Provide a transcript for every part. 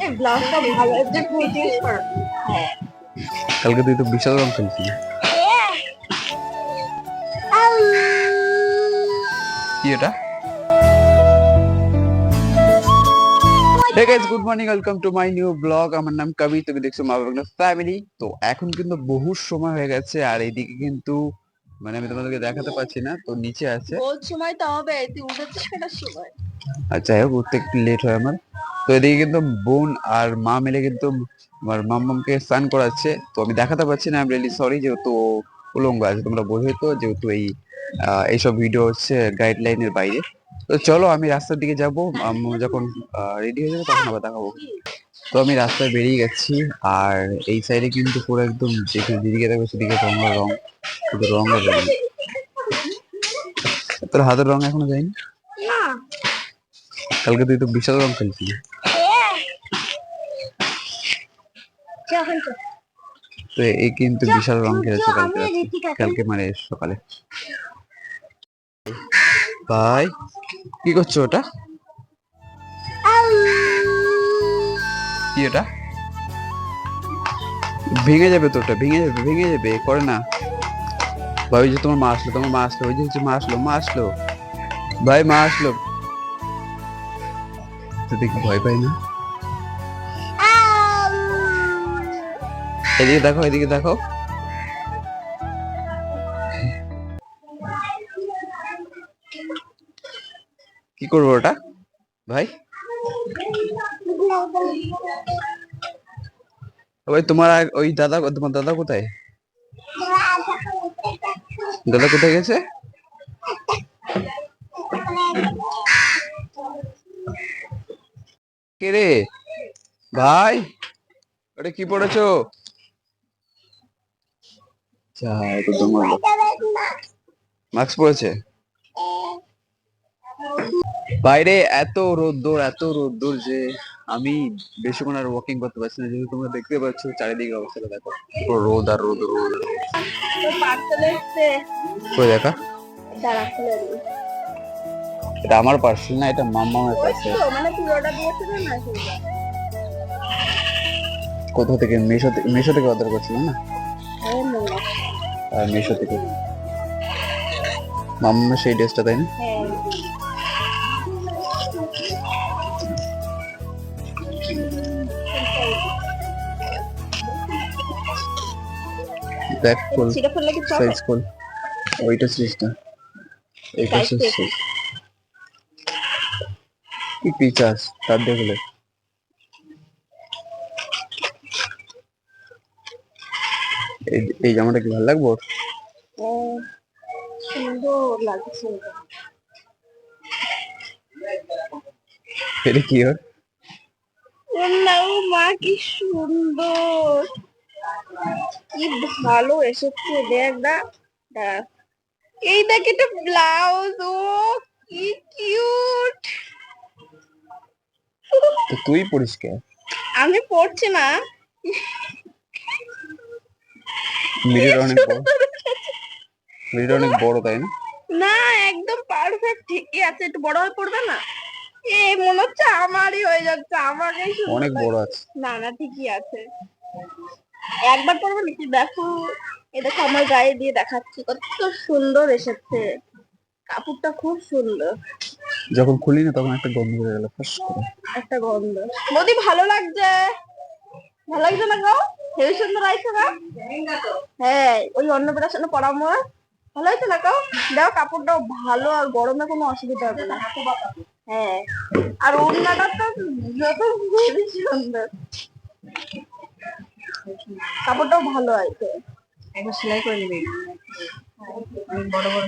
এই ব্লাউজটা ভালো যে কুচিস কর। হ্যাঁ কালকে তুই তো বিশাল রং খেলছিস। কি এটা? Hey guys, good morning, welcome to my new blog. আমার নাম কবি, তুমি দেখছো মা বাবা ফ্যামিলি। তো এখন কিন্তু বহু সময় হয়ে গেছে, আর এইদিকে কিন্তু মানে আমি তোমাদেরকে দেখাতে পাচ্ছি না, তো নিচে আছে। বহুত সময় তো হবে, তুই উঠেছিস কটার সময়? আচ্ছা, হোক, উঠতে একটু লেট হয় আমার। তো এদিকে কিন্তু বোন আর মা মিলে কিন্তু আমার মাম্মামকে স্নান করাচ্ছে। তো আমি দেখাতে পাচ্ছি না, আমি রিয়েলি সরি, যেহেতু ও উলঙ্গ আছে। তোমরা বোঝোই তো, যেহেতু এইসব ভিডিও হচ্ছে গাইডলাইনের বাইরে। তো চলো, আমি রাস্তার দিকে যাব, আম্মু যখন রেডি হয়ে যাবে তখন আবার দেখাবো। তো আমি রাস্তায় বেরিয়ে গেছি, আর এই সাইডে কিন্তু পুরো একদম যেখানে দিদিকে দেখবে সেদিকে রং আর রং, শুধু রং আর রং। তোর হাতের রং এখনো যায়নি? না কালকে তুই তো বিশাল রং খেলছিস। তো এই কিন্তু বিশাল রং খেলেছে কালকে রাতে, কালকে মানে সকালে। ভাই, কি করছো ওটা? কি ওটা? ভেঙে যাবে তো, ওটা ভেঙে যাবে, ভেঙে যাবে, করে না। ভাই, ওই যে তোমার মা আসলো, তোমার মা আসলো, ওই যে মা আসলো, মা আসলো, ভাই মা আসলো। তো দেখি ভয় পাই না। এদিকে দেখো, এদিকে দেখো। কি করবো ওটা ভাই? ভাই তোমার ওই দাদা, তোমার দাদা কোথায়? দাদা কোথায় গেছে? কে রে ভাই? ওটা কি পড়েছো? মাস্ক পড়েছে। বাইরে এত রোদ্দুর, এত রোদ্দুর যে আমি বেশিক্ষণ আর ওয়াকিং করতে পারছি না। যেহেতু তোমরা দেখতে পাচ্ছ চারিদিকে অবস্থাটা দেখো, পুরো রোদ আর রোদ, রোদ আর রোদ। পার্সেল এসছে, কই দেখা? দাঁড়া খুলে দিই। এটা আমার পার্সেল না, এটা মাম্মামের পার্সেল। মানে তুই অর্ডার দিয়েছিস না সেটা? কোথা থেকে? মিশো থেকে, মিশো থেকে অর্ডার করছিলাম না? হ্যাঁ মোল্লা। আর মিশো থেকে মাম্মামের সেই ড্রেসটা, তাই না? হ্যাঁ দেখ ফুল ছিঁড়ে ফেললে কি চলে? সাইজ ফুল। ওইটা শেষ না, এইটা Size শেষ। কি পিচাস তার দেখলে। এই জামাটা কি ভালো লাগবে ওর? সুন্দর লাগছে। এটা কি ওর? নাও মা, কি সুন্দর, কি ভালো এসেছে, দেখ না। দাঁড়া, এই দেখ, এটা ব্লাউজ, ও কি কিউট। তো তুই পরিস কে? আমি পড়ছি না। মিডিয়াটা অনেক বড়, মিডিয়াটা অনেক বড়, তাই না? না, একদম পারফেক্ট, ঠিকই আছে, একটু বড় হয়ে পড়বে না? মনে হচ্ছে আমারই হয়ে যাচ্ছে, আমাকেই অনেক বড় আছে। না না, ঠিকই আছে। একবার পরবো নাকি? দেখো, এ দেখো, আমার গায়ে দিয়ে দেখাচ্ছি, কত সুন্দর এসেছে, কাপড়টা খুব সুন্দর। যখন খুলি না তখন একটা গন্ধ বের গেল ফাঁস করে। একটা গন্ধ। মোদি, ভালো লাগছে, ভালো লাগছে না গো? হেবি সুন্দর লাগছে না? হ্যাঁ, ওই অন্নপ্রাশনে পরামো, ভালো হয়েছে না গো? দেখো, কাপড়টাও ভালো, আর গরমে কোনো অসুবিধা হবে না। হ্যাঁ, আর ওড়নাটা তো যত হেবি সুন্দর, কাপড়টাও ভালো আছে। একবার সেলাই করে নিবি, বড় বড়।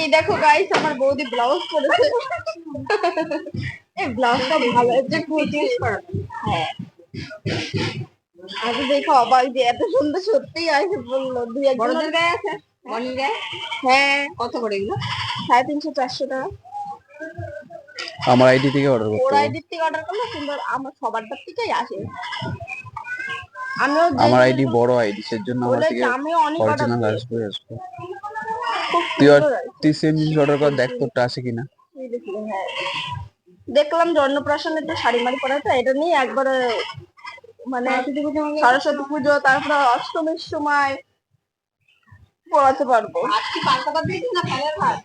এই দেখো গাইস, আমার বৌদি ব্লাউজ পরেছে। এই ব্লাউজটা ভালো আছে, কুচিস করা। হ্যাঁ, আজ দেখো অবাক যে এত সুন্দর, সত্যিই আসে বললো। দুই একজনের গায়ে আছে, মনির গায়ে। হ্যাঁ, কত করে এগুলো? 350-400 টাকা। আমার আইডি থেকে অর্ডার করতে ওর হবে। আইডি থেকে অর্ডার করলে সুন্দর, আমার সবারটার থেকেই আসে। আমার আইডি বড় আইডি, সেজন্য আমার থেকে আমিও অনেক অর্ডার অরিজিনাল দিই, আসবে আসবে। খুব তুই সুন্দর আছে। তুই সেম জিনিস অর্ডার কর, দেখ তোরটা আসে কিনা। এই দেখো, হ্যাঁ দেখলাম যে অন্নপ্রাশনে একটু শাড়ি মাড়ি পরাতে, এটা নিয়ে একবারে মানে সরস্বতী পুজো তারপরে অষ্টমীর সময় পড়াতে পারবো। আজকে পান্তা ভাত দিয়েছিস না ফলের ভাত?